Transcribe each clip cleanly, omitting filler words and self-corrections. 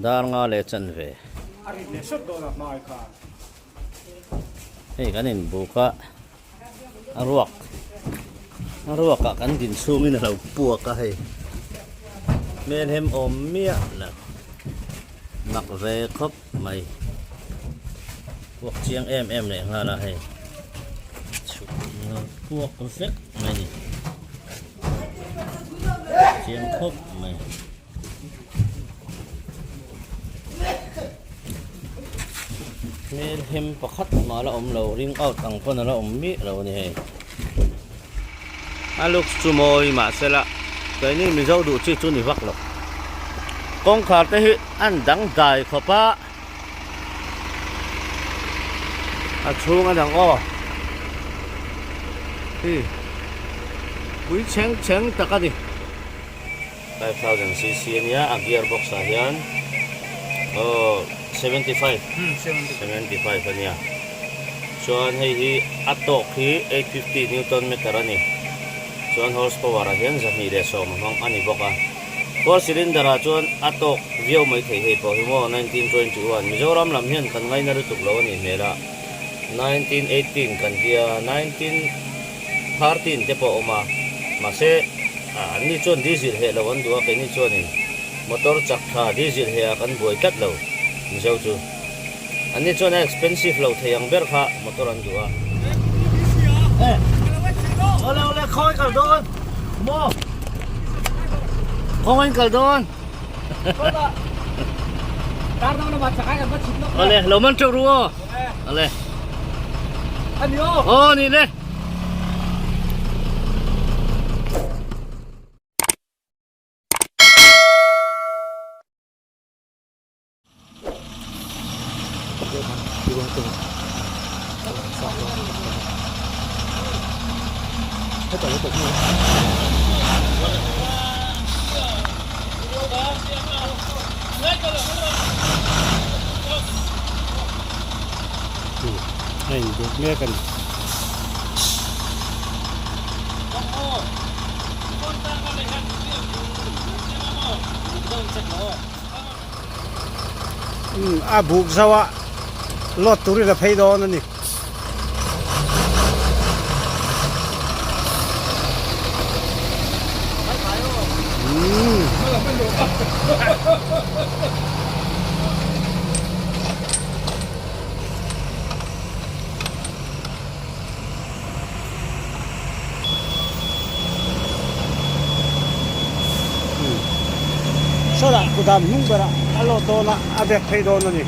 dar nga le chan ve hei kan in buka aruak ka kan din sungin alo puak ka hei men hem om mia na mak ve khop mai puak chiang em ne nga la hei puak vek mai ni chiang khop mai men hem pakhat ma la om lo ring out ang pon la om mi lo ni hei aluk chumoi ma sela cái này mình dâu đủ chi chu ni vak lo con khát te hi an dang dai khopa a chung an dang o hi quý cheng taka di 5000 cc nya a gearbox a hian 75 ania chuan hei hi atok hi 850 newton meter ani chuan horsepower a hian zahmi le som hmang ani boka 4 cylinder a chuan atok viau mai thei hei po hi mo 1921 Mizoram lam hian kan ngai na rutuk lo ani mera 1918 kan tia 1913 te po oma mase ani chuan diesel he lo an duwa ke ni chuan in motor chakha diesel he kan boi tat lo mizo chu ani chuan expensive lo theiang ber kha motor an duwa ole khoi kal don mo khoi kal don tar dong ba chakai ka chit lo ole lo man chu ruo ole ani o ni le hay được nghe cần buộc sao ạ lót túi là phải đó nữa nè soda kudam nungbara alo dona abek pay dona ni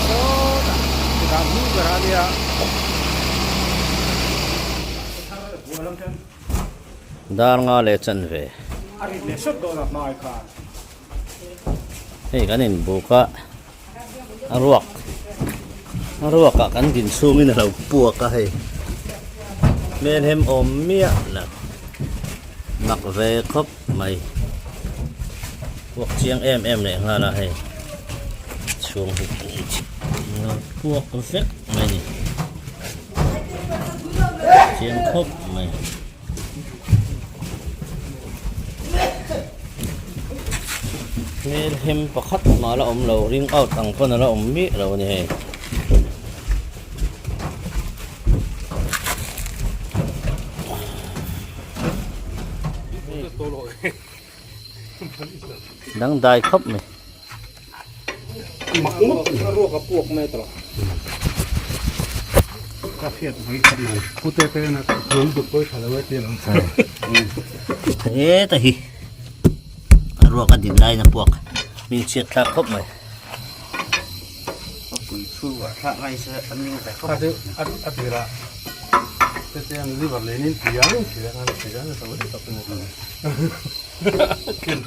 soda kudam nungbara dia dar nga le chan ve ari le sot dona mai kha hei kan in buka aruak ka kan din sungin alo puak ka hei men hem om mia na mak ve khop mai puak chiang em ne nga la hei chung puak vek mai ni chiang khop mai men hem pakhat ma la om lo ring out ang pon la om mi lo ni hei dang dai khop me mak muk ro ka puak me tro ka fiat mai khop mai pute pe na ron du koi thala wa te long sa ta hi ruột cái điểm này là buộc mình triệt ra khóc mày quỷ phu và thằng này sẽ ăn mình phải khóc ăn gì là cái em đi vào lấy nên chỉ ăn là sao để tập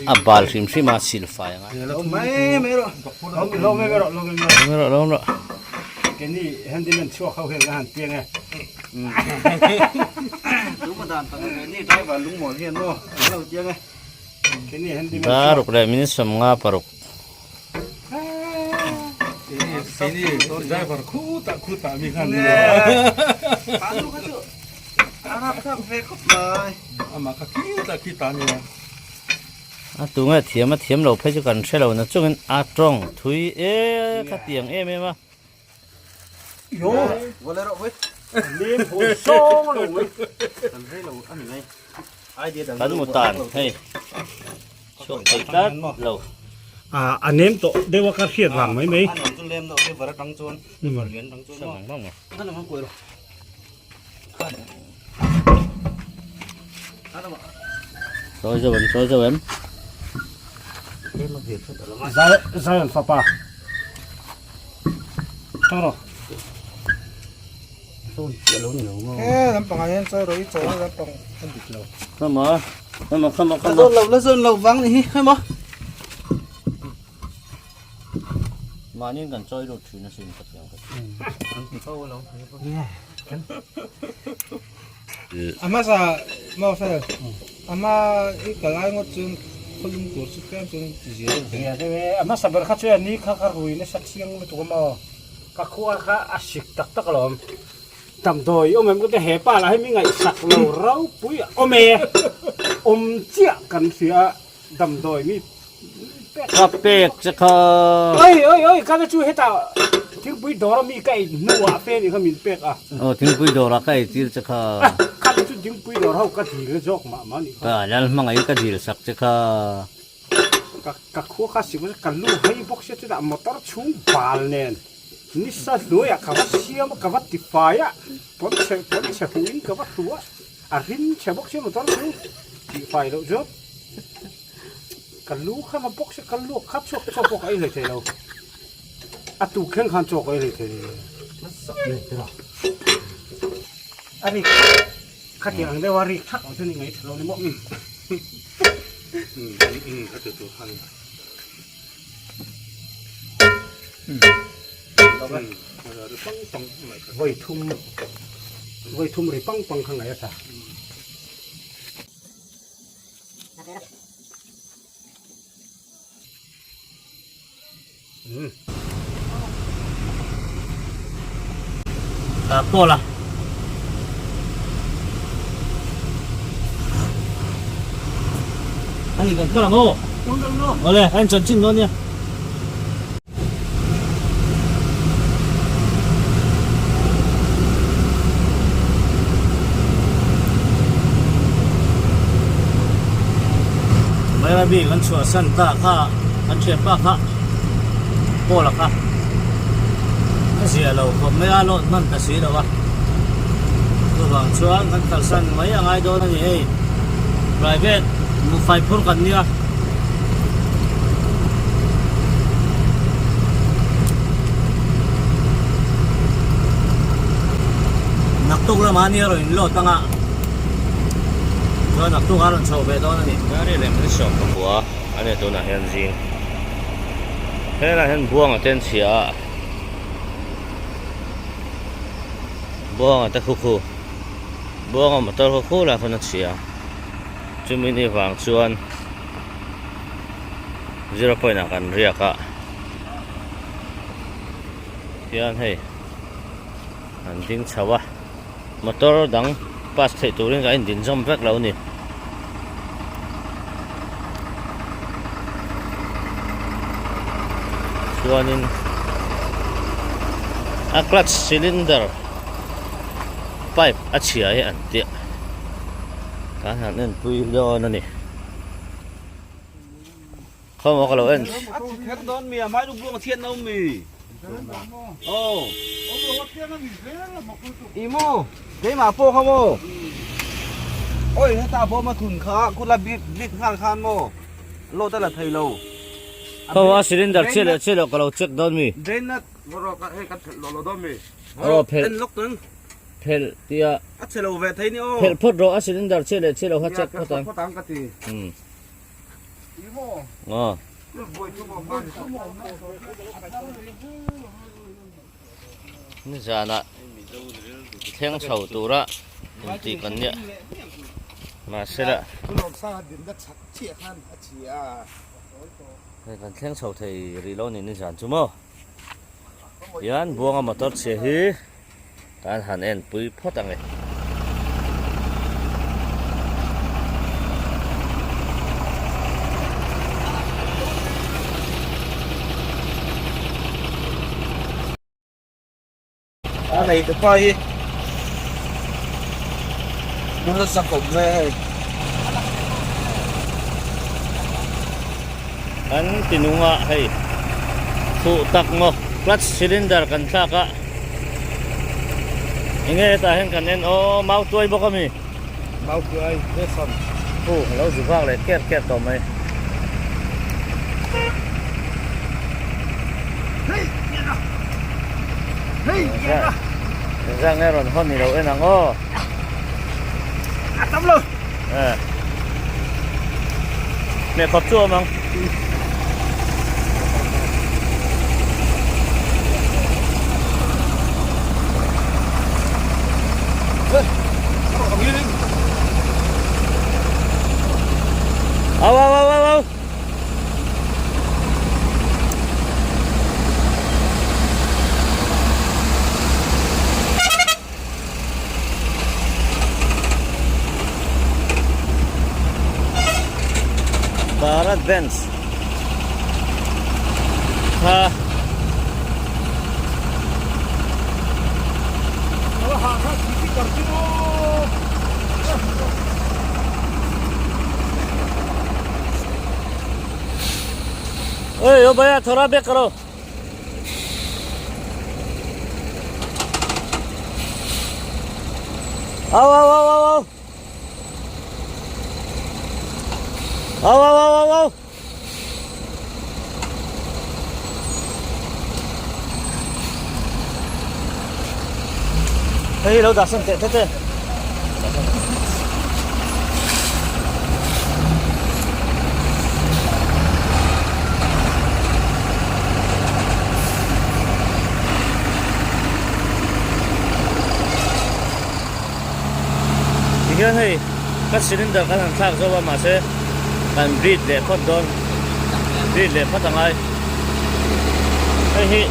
cái bal sim sim mà xịt phải mấy rồi lâu rồi cái này handyman chua khâu hết cái hàng tiền này đúng mà đàn tao cái này trái vào lúng mỏ hiền luôn lâu tiền này Paruk le min samnga paruk. Sini driver kuta mi kan. Paano ka to? Harap sa vekop lai. Ama ka kita ni. Tunga thiam lo phai chu kan thelo na chungin strong thui ka tiang ma. Yo, wala ro wait. Lim ho song lo wait. Tan hai lo ani ngai. Ai dia dan. Kan mu tan hei. Chok thai tat lo. Anh em to dewa ka khiat wang mai mai Anh tu lem no ke vara tang chon. Vara lian tang chon. Samang mong. Ano man ko ro. Rồi cho em. Zayan papa taro Lampang ayan sa ro ito lampang andit lo. Come. La zon lo vang ni hay mo. Mà nhưng cần chơi đồ thủy nó xin thật nhiều. Ama sa mau sa ama ikalai ngot chung khulum ko su kem chung ji ya de ama sabar kha chu ni kha rui ne sak siang tu ma ka khuwa kha asik tak lom tam doi om em ko te he pa la mi ngai sak lo rau pui chia kan sia dam doi mi Cặp bẹc chắc khờ. ơi cái chú hết ta tiếng bụi đó mi cái nua phê thì không mình bẹc Tiếng bụi đồ là cái gì chắc khờ. cái chú tiếng bụi đó không cái gì cái dọc mà đi Nên mà ngay cái gì sắc chắc khờ. Các khu khác xíu cái lũ hay bốc xếp đã một tao chung bal nè nisa đuôi cái vật xiêm cái vật tì phai bọn sẽ huống cái vật lúa rin sẽ bốc xếp một tao chung tì phai đâu chứ cái lũ khác mà bốc xếp cái lũ khác cho bốc ấy là thế đâu tụ khen khan cho cái là thế này anh đi khách hàng đây vào đi thắc ở trên này ngay thầu này mọi vây thum rồi băng khang này sao Pola. Anh cần cái là ngô. Oleh, anh chọn chín luôn nha. Mấy là bị con chuột săn ta kha, con chuột pa kha, pola kha. Cái gì là lâu không mấy ăn lộn mình ta xí đâu à? Tôi bảo chuột con thằng săn mấy anh ai đó này ấy, private, một phải phun cần nha. Nặc tuk là mà nhiều rồi lột tăng ạ. Cho nặc tuk ăn lần sau về đó này. Cái này làm cái sọt của bùa, anh này tôi là hiện riêng. Thế là hiện buông ở trên xìa. Buông ở tại khu buông ở một tàu khu là phần xìa. Chúng mình đi vàng chuan 0 point là cần riêng cả. Hiện hay anh tính chào à. Motor đang pass thấy tụi nó cái điện jump vác lâu nè. Chuanin clutch cylinder pipe chia ấy anh tiệt. Cả hàng nên pui do nó nè. Không có cái lỗ anh. Hết đón mì mai lúc buông thiên ông mì. Ồ. Imo, cái mà po không ô? Ôi, hết ta po mà thùn khá, cút là biết khan mô. Lô ta là thầy lô. Không có cylinder chia là cái lỗ check đón mì. Đến nó rồi cái lô đón mì. Phê. Đến lúc tướng. Phê tia. Xe lô về thấy ní ô. Phê phốt rồi cylinder chia là hóa check phốt tăng. Phốt tăng cái gì? Imo. Ini jana, theng chau tu ra, nanti kan ya. mà sẽ là คุณลองซาดินก็ชักเชี่ยท่านเชี่ย กันแข่งสาวไทยรีโลนี่นี่จันจุโม่ยันบัวงมาตัดเสียฮีการหันเอ็นปุยพอตังเลย này cái coi nó sắp cổng về an tinunga hei thu tak mo clutch cylinder kan thaka inge ta hen kan en o mau tuai bo kami mau cười thế xong thu lo zu vak le ket ket to mai ra nghe rồi hôm nay đâu em ăn ô tắm luôn mẹ cọp chua mang ao Barat Benz ha ओए ओ भैया थोड़ा बैक करो आओ आओ आओ आओ आओ आओ आओ आओ आओ आओ hey đâu đặt sân tệ thế thế 이게 hey các cylinder các thằng khác do mà sẽ kan breed le phot don breed le phot angai hey hi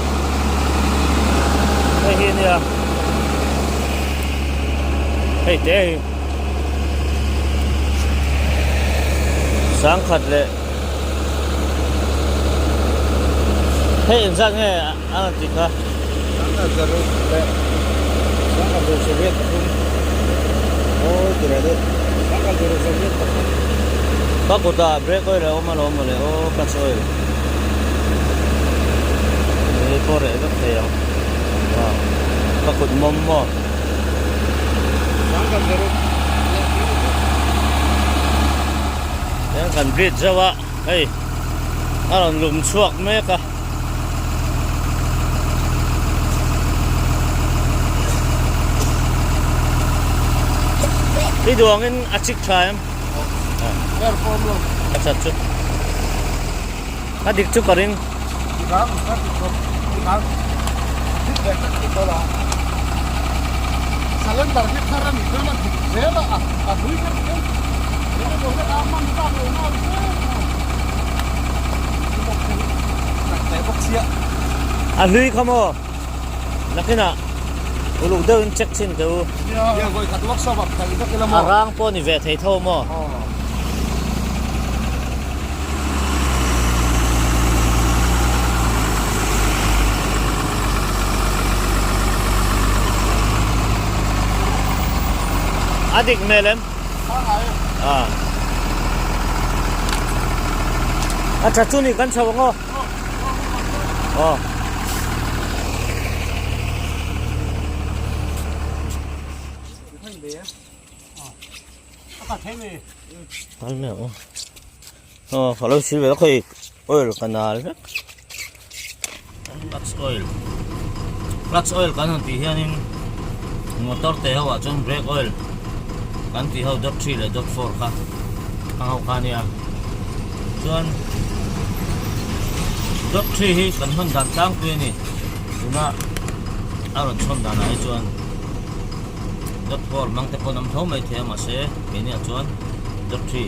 nia hey te sang khat le hey insan he an tika nó giờ rồi đấy sáng rồi sẽ biết không ôi cái này đấy sáng rồi sẽ biết Pakuta brake oil omalo o clutch oil ini kore gak sayang pakut mommo sáng rồi yang kan bridge jawa hey aron lum chuak meka đi duangin achik time perform luôn अच्छा अच्छा adik chu karing Ikan, ikan, feedback itu lah. Salen target saran itu lah, saya lah, aku ikan kan, ini boleh aman tak lepas. Tembok siap. lui kamu nakina ulung daw check chin daw Ya, gue kat workshop kali itu kita mau. arang po ni vet thei tho mo adik melem acha chuni kan chawango 아까 되네. 알면 바로 집에 거의 오일 канал Lux oil Lux oil kanon ti hianin motor te hawa chon brake oil kan ti haw .3 le .4 ka ang haw kania chuan .3 hi kan hon dan tang tu ni tuna aron chon dan ai chuan dot 4 mang te pon am thau mai the ma se ke ni chuan dot 3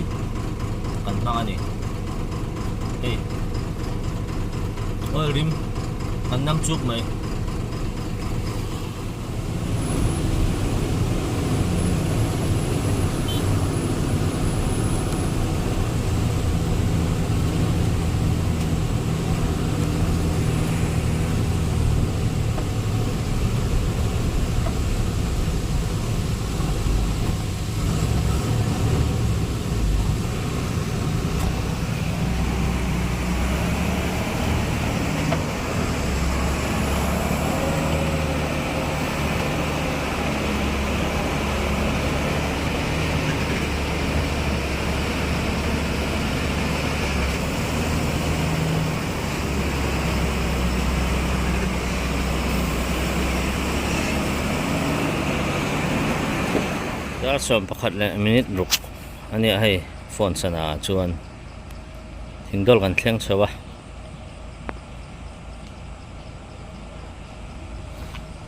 kan mang ani ei oi rim kan nam chuk mai Dar som pakhat le minute ruk ani hei phone sana chuan thingdol kan thleng chawa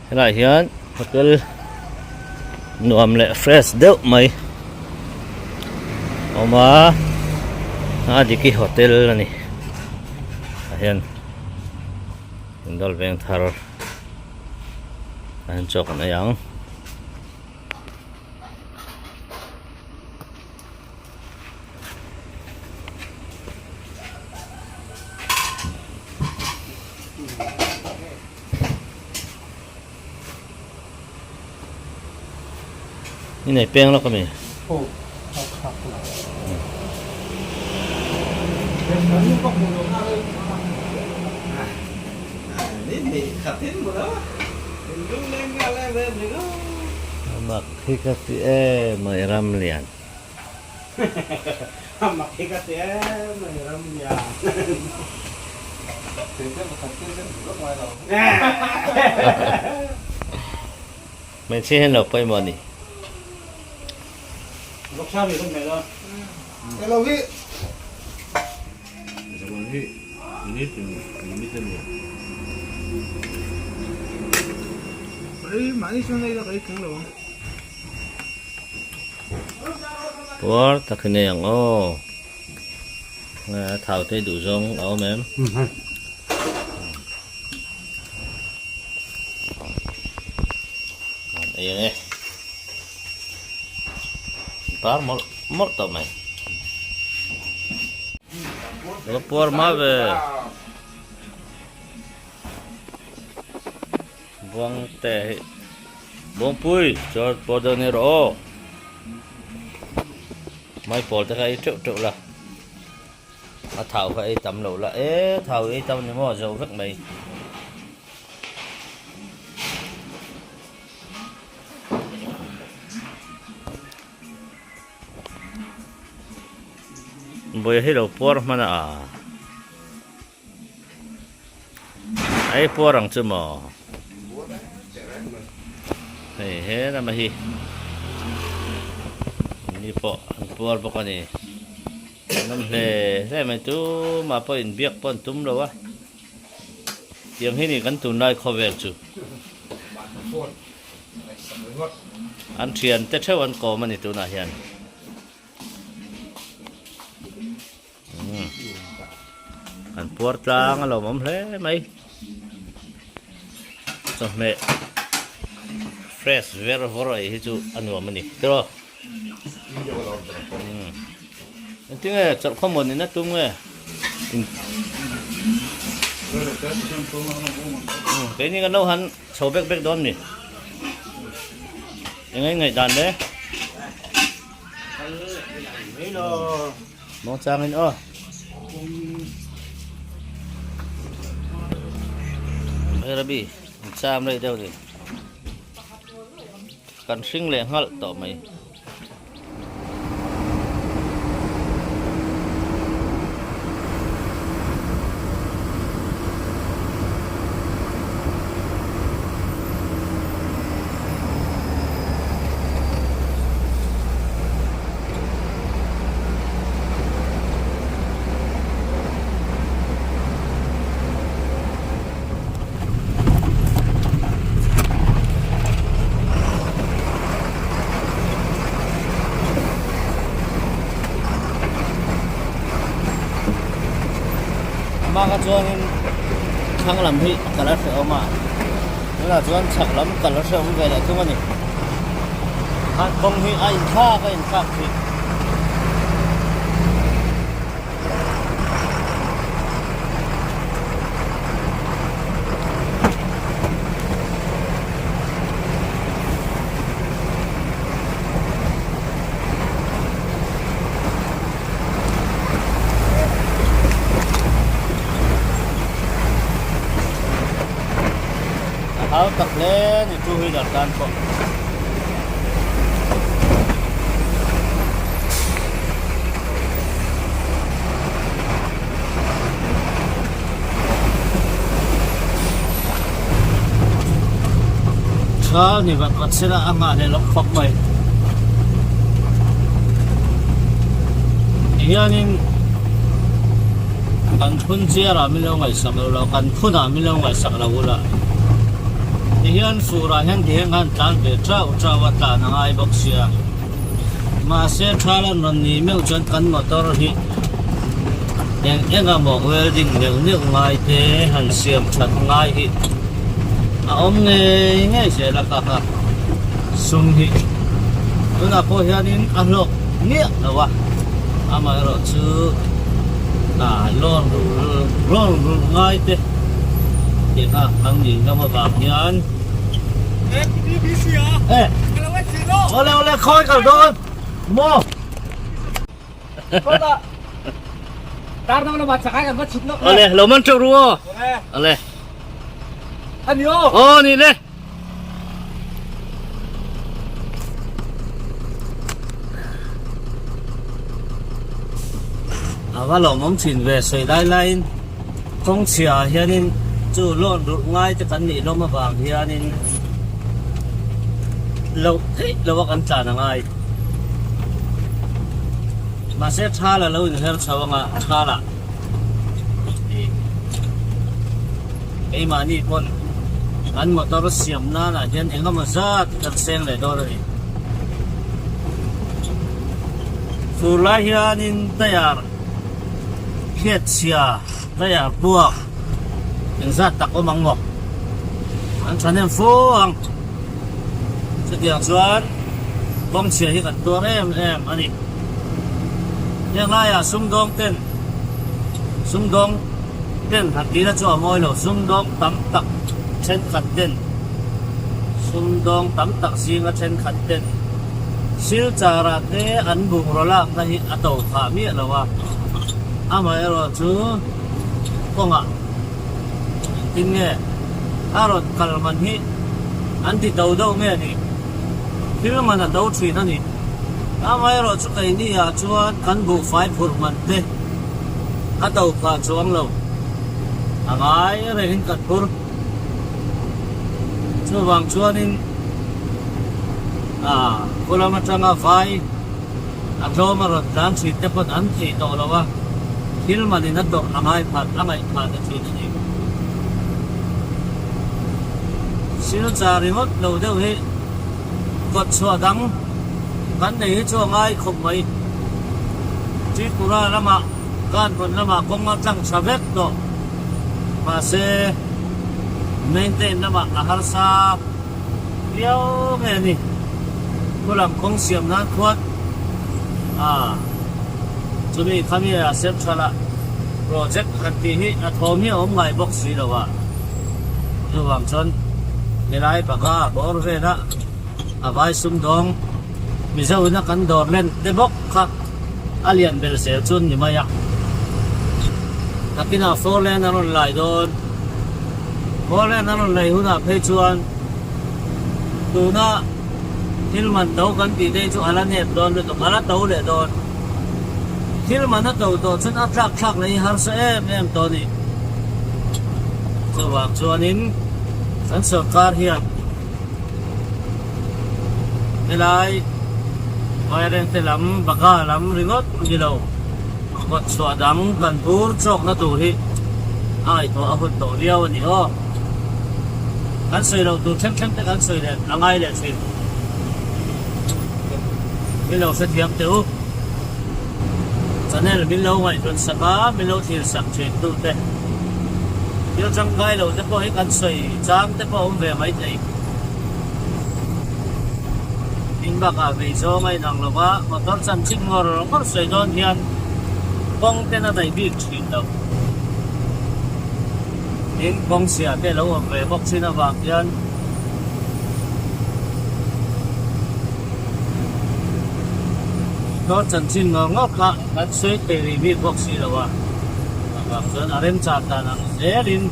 helai hian hotel nuam le fresh deuh mai oma adiki hotel ani hian thingdol veng thar an chok na yangนี่ไหนแป้งแล้วก็มี โอ้เอาครับเป็นเหมือนก็คงลงมาเลย นี่นี่ขัดทิ้งหมดแล้วเป็นรุ่งเล่นกันแล้วเลยนี่ก็ มักที่กติไม่รำเลียน mặc cái té mày làm nhà ถึงจะมาขัดทิ้งกันรถไฟเรา ไม่ใช่ให้เราไปหมดนี่ lúc sau thì không phải đâu Helloพี่ 저번에 이니트 이니트는 เฮ้ยมาที่ช่วงนี้เราเคยถึงหรอ ปัวตะคืนนี้ยังโอ้เท่าที่ดูจงเอาแม่มไอ้ยังไงปาร์มอร์ตัวไหมแล้วปัวมาเวบวงแต่บวงปุ้ยจอดปัวเดินนี่รอไม่ปอดจะใครจุละมาthảo phải tầm lẩu là ế thảo ấy tầm thì mò dầu vứt mày bây giờ đâu por mà nè ấy por rằng chưa mò này hết là mà hi ni por con này năm lề thế mà chú mà phải in việc phải túm đâu á tiếng hết thì gắn tụi này khó về chú anh truyền tết theo anh có mà này tụi này hiện anh buat lang alo mắm lẽ mấy so mẹ fresh very very chú anh vào mình đi được tiếng chọn không một nên nó tung nghe cái này cái nấu hắn sầu bếp bếp đón nè những ngày đàn đấy mong sang anh ơ đây là bị sam đây đâu thì cần sinh lệ hal tỏ mày chuan thang lam hi color se oma la chuan chak lam color se om ve la thuma ni han kong hi ai kha ka in kha thi áo tập lên thì chui đặt tan không sao thì vật vật sẽ là ăn ngã để lóc phọc mày hiện kan phun chia là mình lâu ngày sạc là kan phun là mình lâu ngày sạc là vô là hian sura hian ding han tan be trau trau ta na ai bok sia ma se thalan ron ni meu chon kan motor hi yang enga mo welding ne ngai te han siam chat ngai hi a om nge se la ka sum hi tuna po hian in a lo nge lawa ama ro chu na lon ngai te thì ha ang nhìn nó mà vào nhán ole khôi cả đôi mua ole lo man trâu rùa ole anh yêu ô nè lên và lo mắm chín về sợi đai line không chia hiện nên chú lon rụt ngay cho cắn nỉ nó mà vàng hiện nên lâu thế lâu ăn trả là ngay mà sẽ cha là lâu thì hơn sao mà cha là cái mà đi con ăn một tao xiêm na là hiện anh không mà ra thật sen lại đó rồi phụ lại hiện nên tayar khiết xia tayar buộc những gia tắc ở mang ngọc anh chọn em phố anh sẽ tiền xuân bông xia hi cả tua em anh đi hiện nay à sung đông tên thật kỹ là cho môi lẩu sung đông tắm tắc trên khẩn tên sung đông tắm tắc riêng ở trên khẩn tên siêu trà ra thế ăn bụng rồi là cái hi ở tàu phá miệng là wa mà rồi chứ không ạ tin nghe rồi kalau mình hi anh thì đâu nghe đi khi mà là đâu chuyện đó đi mà rồi chú cái này à chú cán bộ phải phụ mình thế ở tàu phá xuống lâu ngay rồi hình cật phụ chú vàng chú nên cô làm cho ngà phải cho mà rồi đang chỉ tiếp con ăn thì đâu đâu à khi mà đi nát đồ ngay phạt cái chuyện này siêu trà remote đầu đâu hết gọt xóa đắng cắn để cho ngay không mấy chỉ cura lắm mà can còn lắm mà không mang trăng sa vét đó mà sẽ maintain lắm mà har sa liao nghe nè cô làm công xiêm nan khuất chúng mình tham gia xếp cho là project hạt tí hi thom hi ông ngày bốc xí đâu à như vậy chân cái này bà ca bỏ về đó vai sum dong mi zau na kan dor len de bok kha alien bel se chun ni maya tapina four len aron lai don four len aron lai huna phei chuan tu na hilman dau kan ti de chu ala ne don le to ala tau le don hilman na tau to chun a thak nei har sa em to ni chuwa chuanin san sarkar hian nilai wiring te lam baka lam ringot gilo kot so dang kan pur chok na tu hi ai to ahut to liao ni ho kan soi lo tu them te kan soi le angai le sin milo se thiam teu chanel milo ngai tun saka milo thil sak chen tu te yêu trong gai lâu thế po hết ăn sôi trắng thế po về mấy thầy in bạc à vì số mấy nàng là quá mà con chân chinh ngor rồi con sôi đón hiền con tên là đại bị chìm đâu in con xia cái lâu về bốc xin là vàng hiền có chân chinh ngor ngóc cả ăn sôi tê bị bốc xin là quá Jadi arem cata nang zerin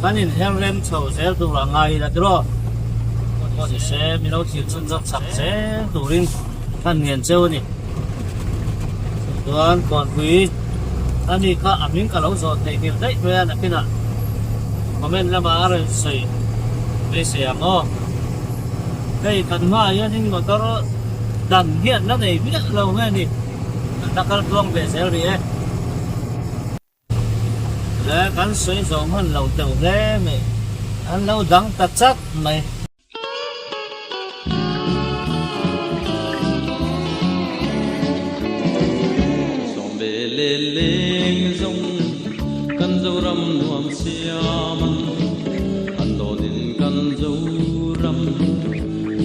kanin herlem chau zel tu rangai la dro ko si se mi lo chi chun zak sak se turin kan ngen cheu ni tuan kon kui ani ka amin ka lo zo te bil dai me na pina komen la ma are sei be se amo kai kan ma ya ning motor dan hian na nei bi lo nge ni takal tuang be zel ri e để cắn suy rộng hơn lầu tiểu ghê mày ăn lâu đắng tạt chắc mày sông bể lê lê rong căn dâu răm nuông xiêm ăn đồ đình căn dâu răm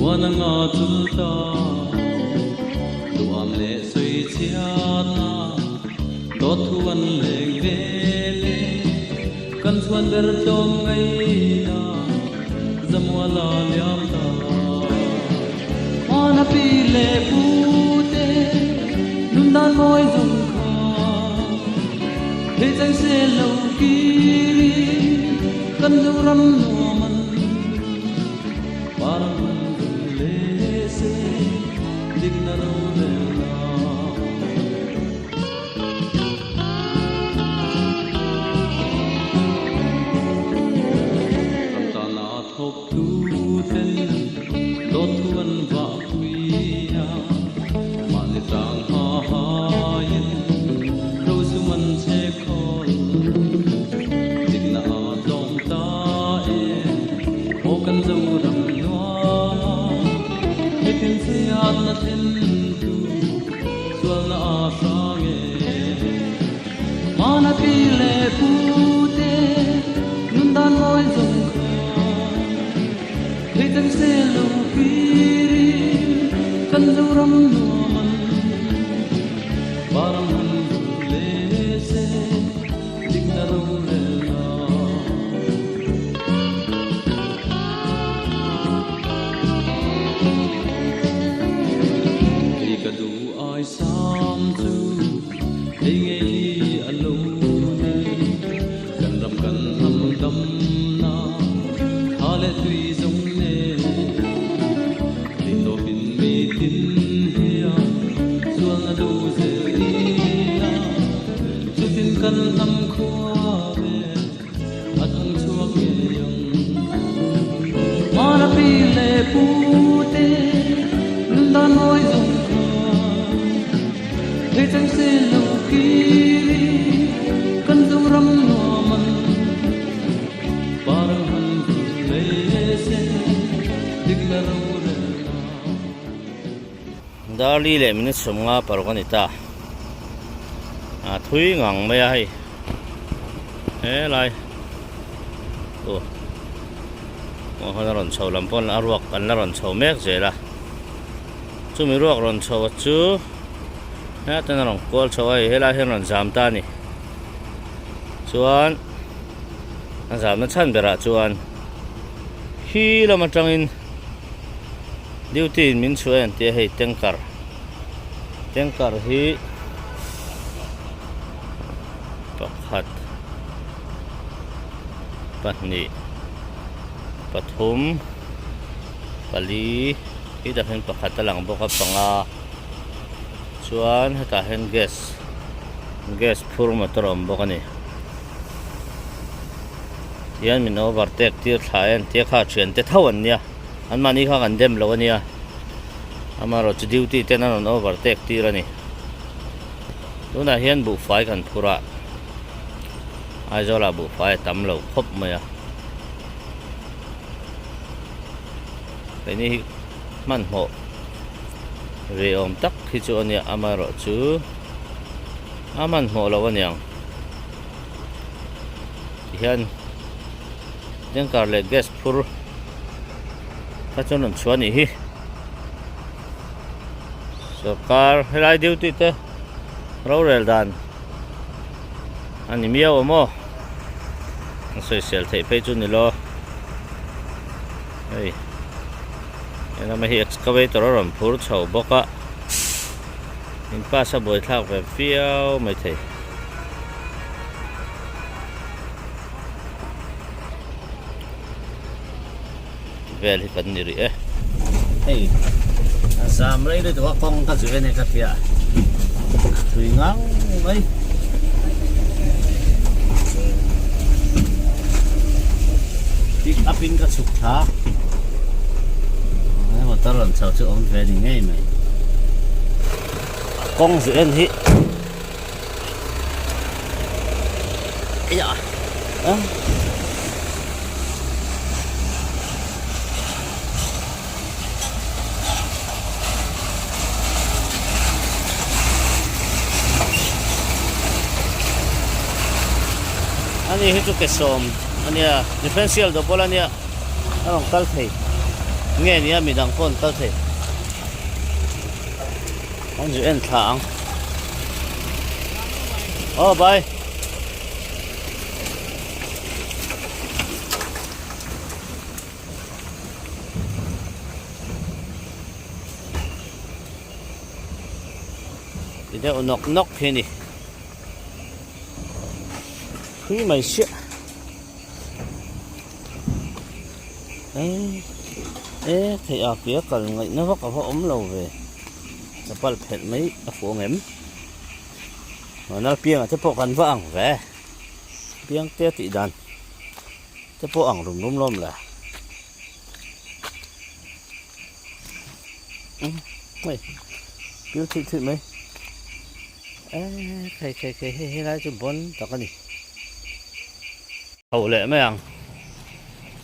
qua nắng ngõ chul ta luam lệ suy chiat na đốt thuần lệ về kan suan ber tong ngai na zamwala liam ta ona pi le pute nun dan moi zum kha he chang se lo ki kan du ram no man par le se dig na ro le Dali le minit semua parukan ita. Thui ngang me ai. Lai. Oh. Mo hana ron chau lampon arwak kan la ron chau mek zela. Chu mi ruak ron chau chu. Na tan ron kol chau ai hela hen ron jam ta ni. Chuan an jam na chan bera chuan. Hi lama tangin duty min chuan te hei tanker hi pakhat pahnih pathum pali hi da hen pakhat lang boka panga chuan heta hen gas phur motor om boka ni yan min overtake tir thaen te kha chen te thawan nia an mani kha kan dem lo ania amaro chu duty ten an overtake tir ani tuna hian bu fai kan phura ai zola bu fai tam lo khop maya ini man ho re om tak hi chu ania amaro chu aman ho lo ania hian tiếng cả lệ gas phur các chỗ nằm chuan hi so car helai duty te roll dan ani miao mo social thei pe chu ni lo ei ena ma hi excavator ram phur chho boka in pa sa boi thak ve fiao mai thei vel hi kan ni ri e ei sam rei de wa kong ka zu ne ka tia thui ngang mai pick up in ka suk tha ai mà tao làm sao chứ ông về thì ngay mày con dự anh hi ấy dạ anh ấy hết cái sôm anh ấy differential đó bao nhiêu anh ông tal thầy nghe ni mi dang pon tal thei ông ju en thang oh bye ide knock knock hini khi mày shit ê thì ở kia cần ngậy nó vắt ở ống lầu về nó bắt phèn mấy phụ ngém mà nó pieng ở cái bộ cần vàng về pieng té tị đàn cái bộ ẳng rùng rung lom là mày pieng thị thị mấy cái lá chum bón tao cái gì hậu lệ mấy ăn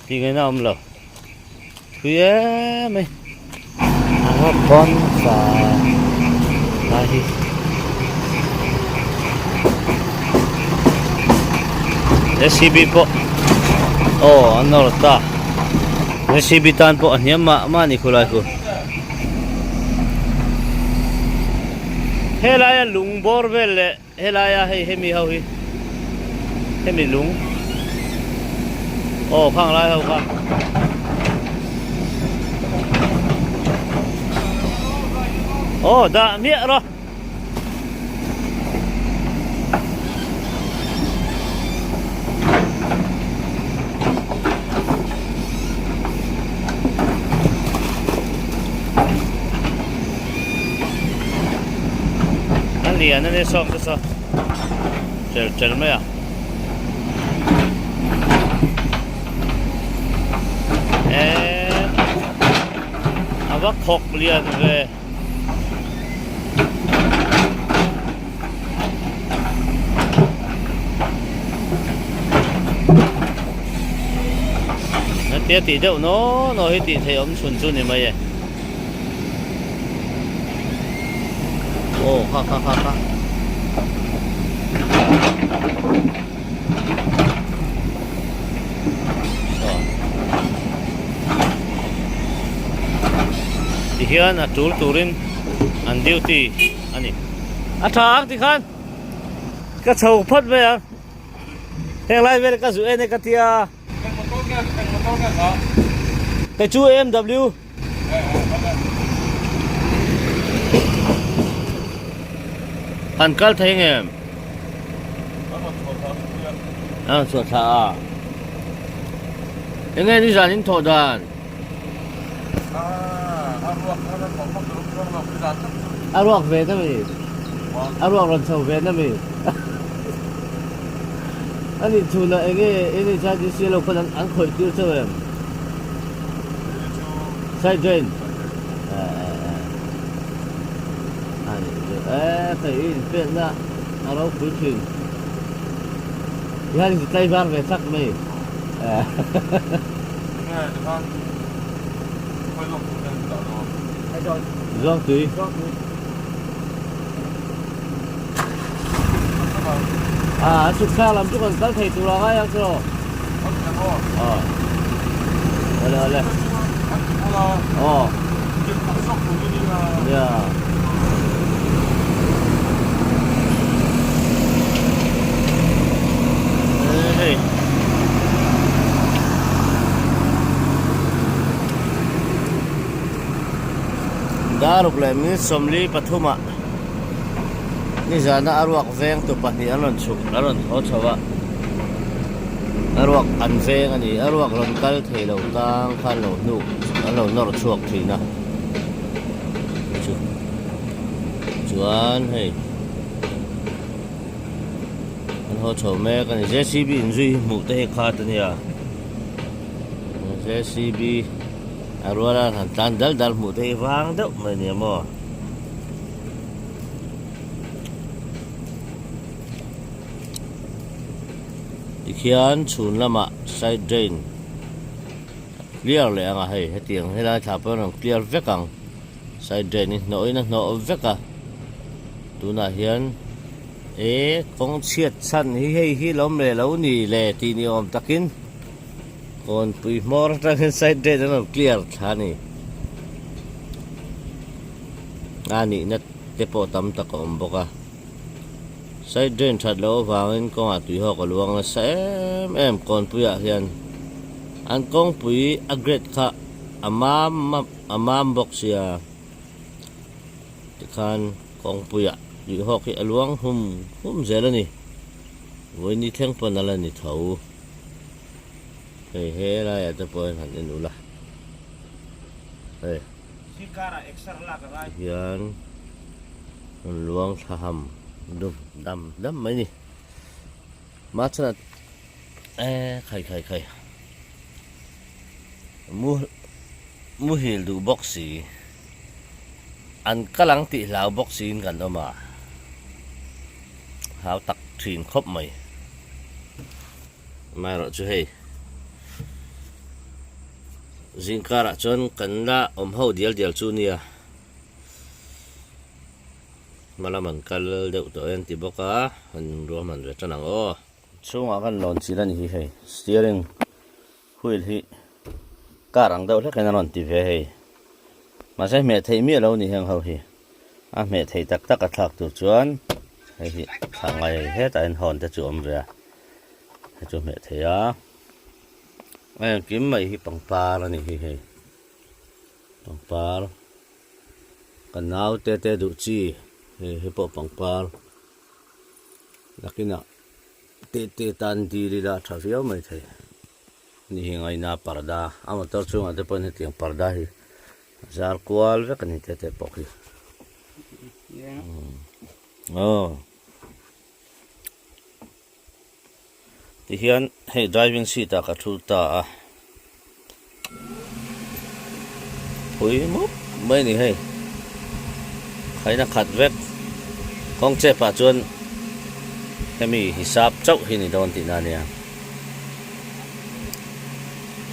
thì cái nào lầu phía mày ăn con và đây SCB po anh nói ta SCB tan po anh nhắm mà Nikolai ko helaya lung bor vel helaya hemi hau hi hemi lung khang lai hau ka da mía rồi anh liền nó đi xong cái sao chờ chờ mấy à bác khóc liền về tia tí đâu nó hết tí thấy ấm xuân xuân này mày ha thì hiện à turin ăn duty anh thang thì khan cái sầu phất về à hiện lại về cái rủi này cái tia cái chú MW anh cắt thấy nghe sửa thả nghe đi ra đến thổ đàn ruộng về đó mày ruộng lần sau về đó mày anh đi chùa này cái cha đi xe lâu con ăn khởi tiêu sao em sai trên phải bên ra nó đâu cuối thuyền thì anh tay van về sắc mày Giang tùy chụp xa làm chút còn tắt thầy tụi nó ngay không rồi Ole. Oh. Ya. Hey. Daruk le mi somli pathuma. Ni zana arwak veng tu pahni alon chuk alon ho chawa. Arwak an veng ani arwak lon kal thelo tang khan lo nu alo nor chuak thina. Chuan hei. An ho chaw me kan JCB injui mu te khat ania. JCB arwala han tan dal mu te wang deuh mai ni mo. Ikhian chun lama side drain clear le anga hei hetiang helai thapon clear vekang side drain ni noina no veka tuna hian kong chiat san hi lom le lo ni le ti ni om takin kon pui mor ta side drain no clear thani ani na tepo tam ta kom boka side drain that lo wangin kong atui ho ko luang la sa em kon puya hian an kong pui agret kha amam box ya tikhan kong puya yu ho ki aluang hum zelani voi ni theng panala ni thau he la ya te point han in ula hey Sikara extra la ka hian an luang thaham dam mấy nè mát cho khai mua hiểu đủ boxy ăn cá lăng tị lão boxy gần đó mà háo tặc thuyền khóc mày mai rồi chú hay riêng cả là chọn cần là hậu điel chú nia malaman kal deuh to en ti boka an roman re tanang o chunga kan lon chilan hi hei steering wheel hi karang deuh le kan ron ti ve hei ma se me thei mi lo ni hang ho hi a me thei tak tak a thak tu chuan hei hi thangai he ta en hon te chu om re he chu me thei a ai kim mai hi pangpar ani hi hei pangpar kan nau te du chi he po pangpar lakina te tan di ri da thavio mai thei ni hingai na parda ama tor chunga te pon hetiang parda hi zar kwal ve kan te pokhi oh ti hian hei driving seat a ka thu ta a hui mu mai ni hei khai na khat vek kong che pa chuan hemi hisap chau hi ni don ti na nia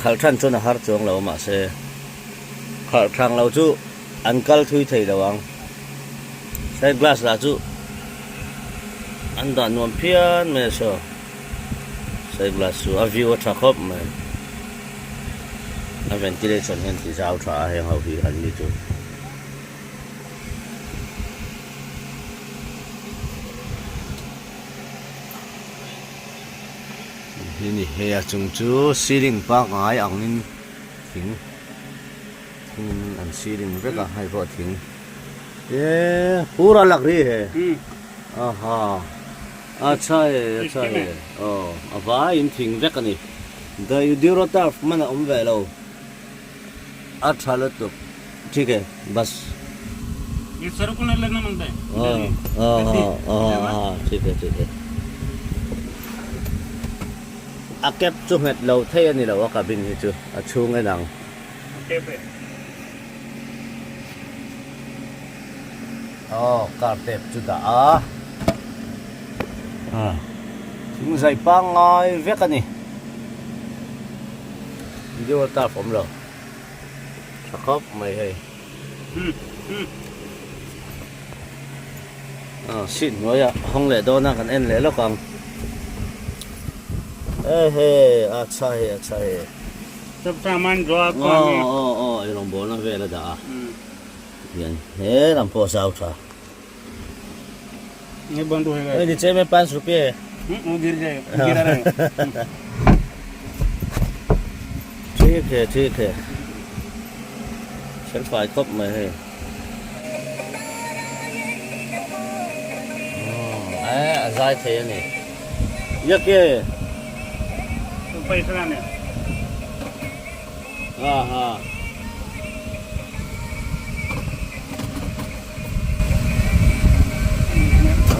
khal than chuan a har chuang lo ma se khal thang lo chu an kal thui thei lawang side glass la chu an dan nuam phian me so side glass chu a view a thakop me a ventilation hen ti zau tha heng ho hi an ni chu ini hea chung chu ceiling pa ngai angin thing an ceiling veka hai bo thing pura lag ri he aha acha hai oh ava in thing veka ni da yu diro ta mana ve lo acha lo to ठीक है बस ये सर्कुलर लगना मांगता है ठीक है a kep chu het lo thei ani lo ka bin hi chu a chung ai dang kar tep chu da thing zai pa ngai vek ani video ta phom lo khop mai hei xin nói hong lệ đó na kan en lệ lo kang अच्छा है सब सामान draw ilang buwan na vela da yan lam po sa utra ये बंद होएगा नीचे में 5 रुपये वो गिर जाएगा गिरा रहेगा ठीक है चल फाइ कप में है जाए थे नहीं ये क्या है तो पैसा लाने हाँ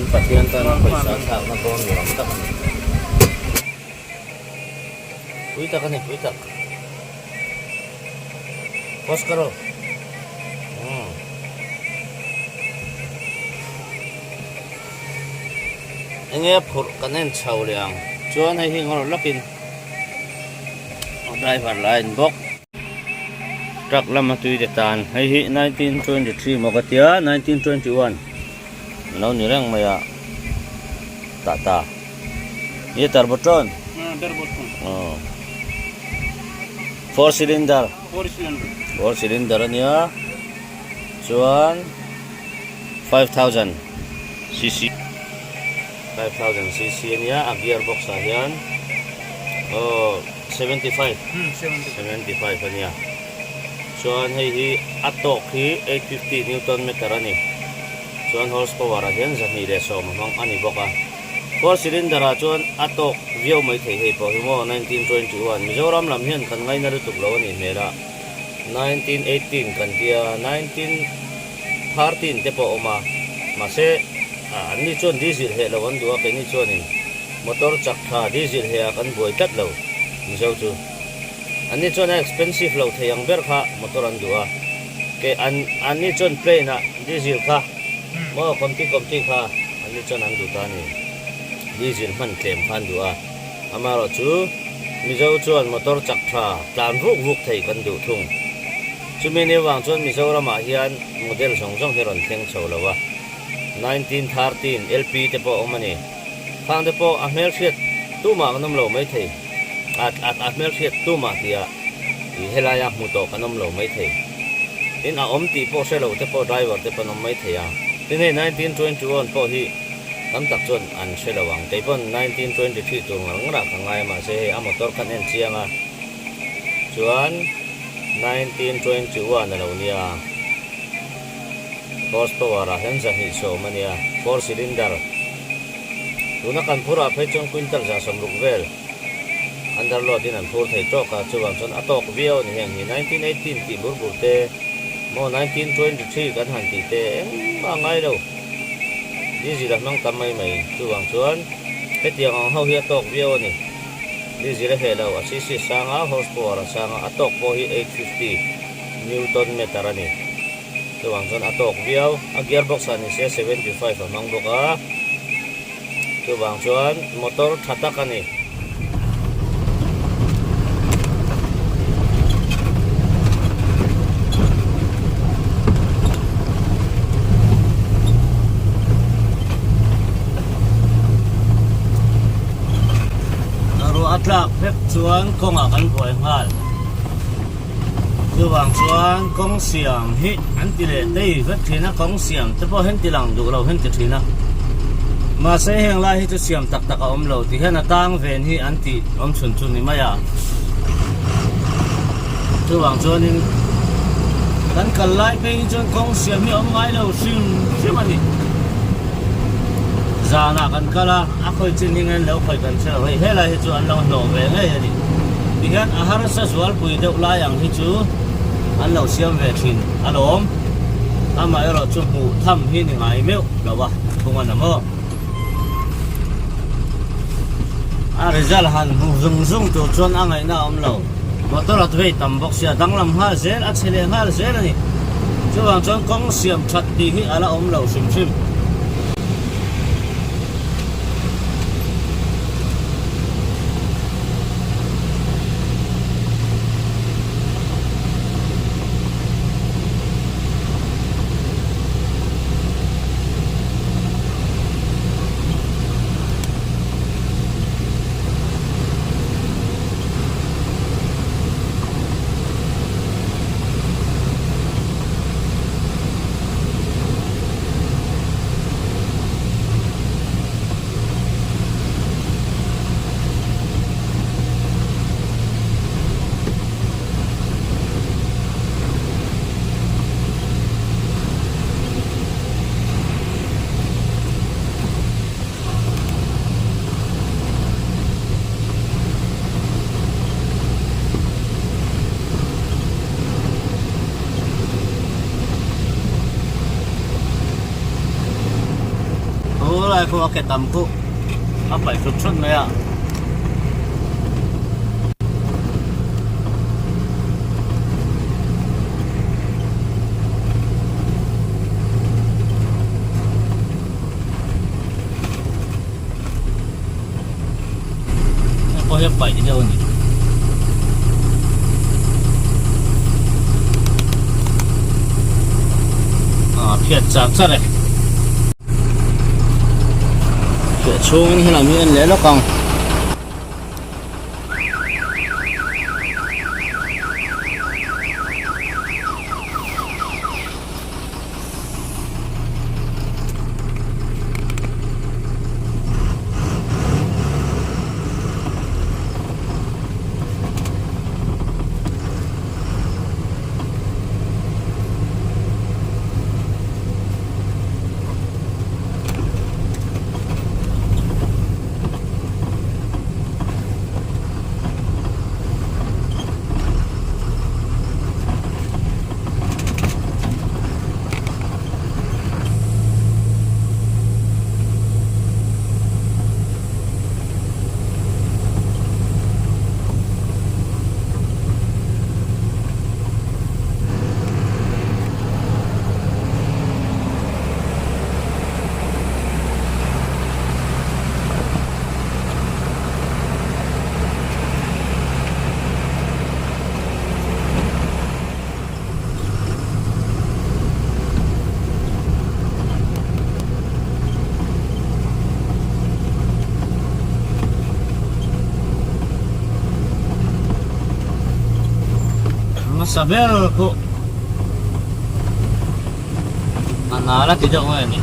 Patihan tayo ng paysa sa nagawang tak. Puitak ka ni, puitak. Pos ka ro. Ang airport kanin chaw liang. Chuan ay hingor lakin. Driver line bok. Truck lama tuwi detan. Hay 1923 mo katia 1921. Nấu như rằng mày tạ ये टर्बोट्रॉन four cylinder nya cuan 5000 cc 5000 cc nya gearbox ahian 75 nya cuan hi atok hi 850 newton meter ani chuan horsepower hian zami le som mang ani boka 4 cylinder a chuan atok view mai thei hei po himo 1921 Mizoram lam hian kan ngai na ru tuk lo ani mera 1918 kan tia 1913 te po oma ma se ani chuan diesel he lo an duwa ke ni chuan in motor chakha diesel he kan boi tat lo mizo chu ani chuan expensive lo theiang ber kha motor an duwa ke ani chuan plane na diesel kha mo komti kha ani chuan an du ta ni diesel man tlem phan duwa amaro chu mizo chuan motor chakha tlan ruk ruk thei kan du thung chumini wang chuan Mizoram a hian model songjong heron thleng chho lowa 1913 LP te po omani phang te po a mel thiat tu ma kanom lo mai thei at mel thiat tu ma tia I helaya mu to kanom lo mai thei in a om ti po se lo te po driver te panom mai thei a tin he 1921 po hi tam tak chon an selawang te pon 1923 tu ngra ka ngai ma se a motor kan en chianga chuan 1921 na lo nia horsepower a hen hi so mania 4 cylinder tuna kan phura phei chong quintal za som ruk vel underload in an phur thei to ka chuwang chon atok viau ni heng hi 1918 ti burbur te mo 1923 kan han ti te ma ngai lo diesel a mang kamai mai chuwang chuan hetiang ang ho hi atok viau ni diesel he lo asisi sanga horsepower sanga atok po hi 850 newton meter ani chuwang chuan atok viau a gearbox ani se 75 amang boka chuwang chuan motor thatak ani atlak phep chuan konga kan khoi ngal chuwang chuan kong siam hi antile tei vet thina kong siam te po hen tilang du lo hen ti thina ma se heng lai hi chu siam tak tak a om lo ti hen atang ven hi anti om chun chun ni maya chuwang chuan in kan kal lai pe chuan kong siam hi om ngai lo sim sim ani zana kan kala akhoi chin hingen lo khoi kan chelo hei hela hi chu an lo no ve ngai ani tihan ahar sa sual pui deuh lai ang hi chu an lo siam ve thin alom ama ero chu mu tham hi ni ngai meu lawa thunga namo a result han hu zung zung tu chuan angai na om lo motor at ve tam box ya danglam ha zel a chele ngal zel ani chuwang chuan kong siam that ti hi ala om lo sim sim lai ko ke tam ko apai chup chut me ya ko he pai đi đâu nhỉ phiệt chặt chặt này phiệt xuống như là miếng lấy nó còn saber ko anala tidak mau ini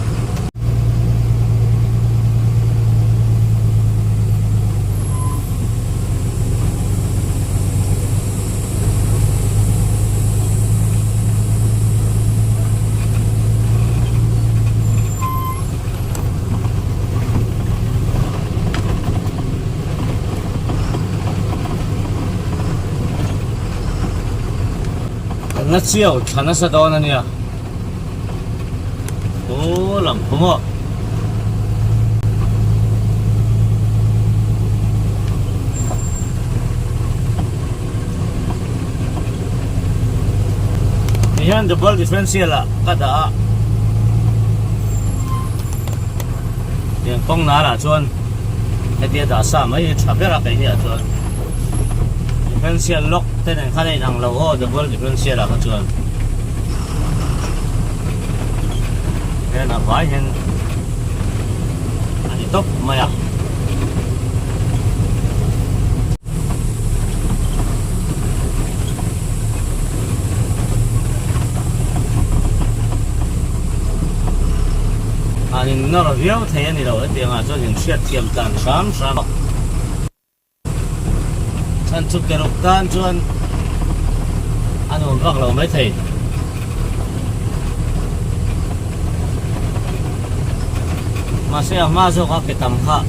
nó chiều chắn nó sẽ đo nó nhỉ ô lắm không ạ Yan double differential lah kada yang kong na lah chuan dia dah sa mai chapera kai ni chuan differential lock ten ang khanai nang lo ho double differential lah chuan yan na vai hen ani top maya anh nó là véo thấy anh đi đâu tiếng à cho những chuyện tiềm tàng sám sám anh chụp cái lục tan cho anh uống vang lâu mấy thầy mà sẽ mà cho các cái tầm khác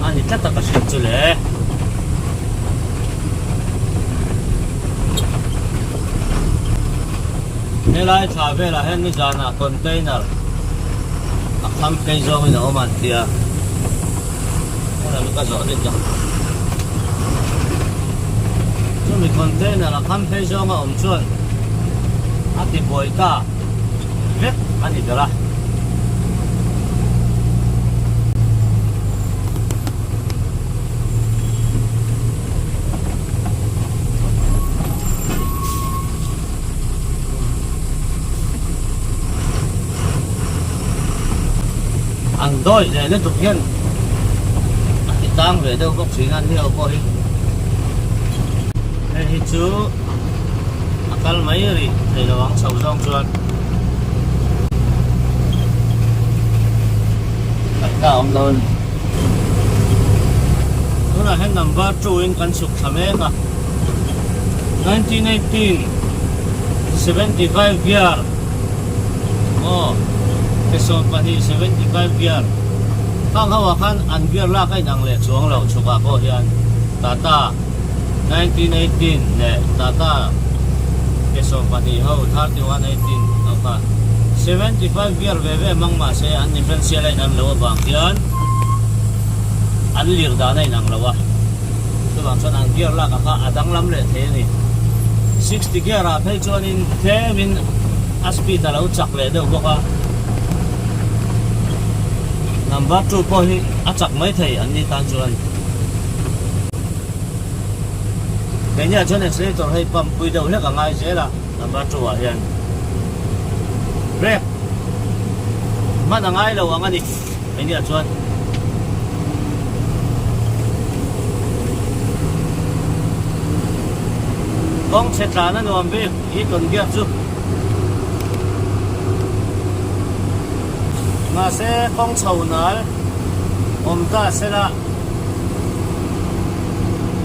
anh đi tất cả các chuyện chú lệ nên lại trả về là hết mới ra na container khám cây rau mình nó mà thì là mình có rõ được chưa? Cho mình container là khám cây rau mà ổn chuẩn, ăn thì bồi cả, biết ăn thì được啦. Ăn đôi để liên tục nhân thì tăng về đâu có chỉ ăn nhiều coi đây thì chú akal mấy rồi thì nó vắng sầu rong chuột tất cả ông luôn đó là hết number 2 in căn sục thầm em à 1918 75 gear oh Person pani 75 gear. Kang hawakan an gear la kay nang le chuang lo chuka ko hian Tata 1918 ne Tata person pani ho 3118 aka 75 gear ve mang ma se an differential line an lo bang hian an lir da nei nang lawa tu bang chuan an gear la ka adang lam le the ni 60 gear a phei chuan in themin a speed a lo chak le deuh bawk a number 2 pawh hi a chak mai thei an ni tan chuan cái nhà chuan accelerator hay pump pui deuh hlek a ngai zela number 2 a hian brake man a ngai lo ang ani cái nhà chuan kong che tla na nuam ve hi ton gear chu mà sẽ kong chầu nal ta sẽ là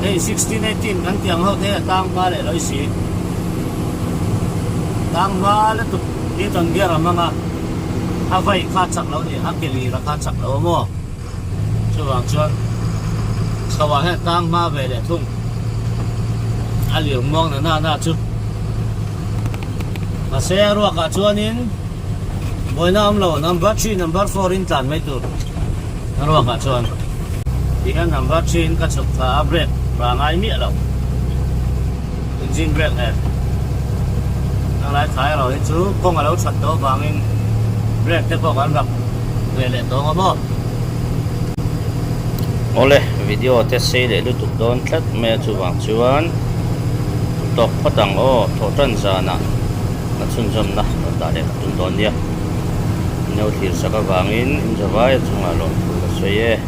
hey 16 18 kan tiang ho te tang ba le loi si tang ba le tu ni ton gear amanga a vai kha chak lo ni a keli ra kha chak lo mo chuang chuan sawa he tang ma ve le thung a liang mong na na chu mà sẽ ro ka chuan in boy nam lo number 3 number 4 in tan mai tu ro ka chuan thì cái number 3 in ka chuk tha brake và ngay miệng đâu engine brake này đang lái thái rồi chú không ở đâu chặt đó và mình brake tiếp tục ăn gặp về lại đó không ole video test xe để lúc đón thắt mẹ chú bằng chuan tộc phát đằng ô thổ trần ra nè nó chun chum nè đã để chúng đón đi nếu thì sẽ có vàng in cho vai chúng là lộn xoay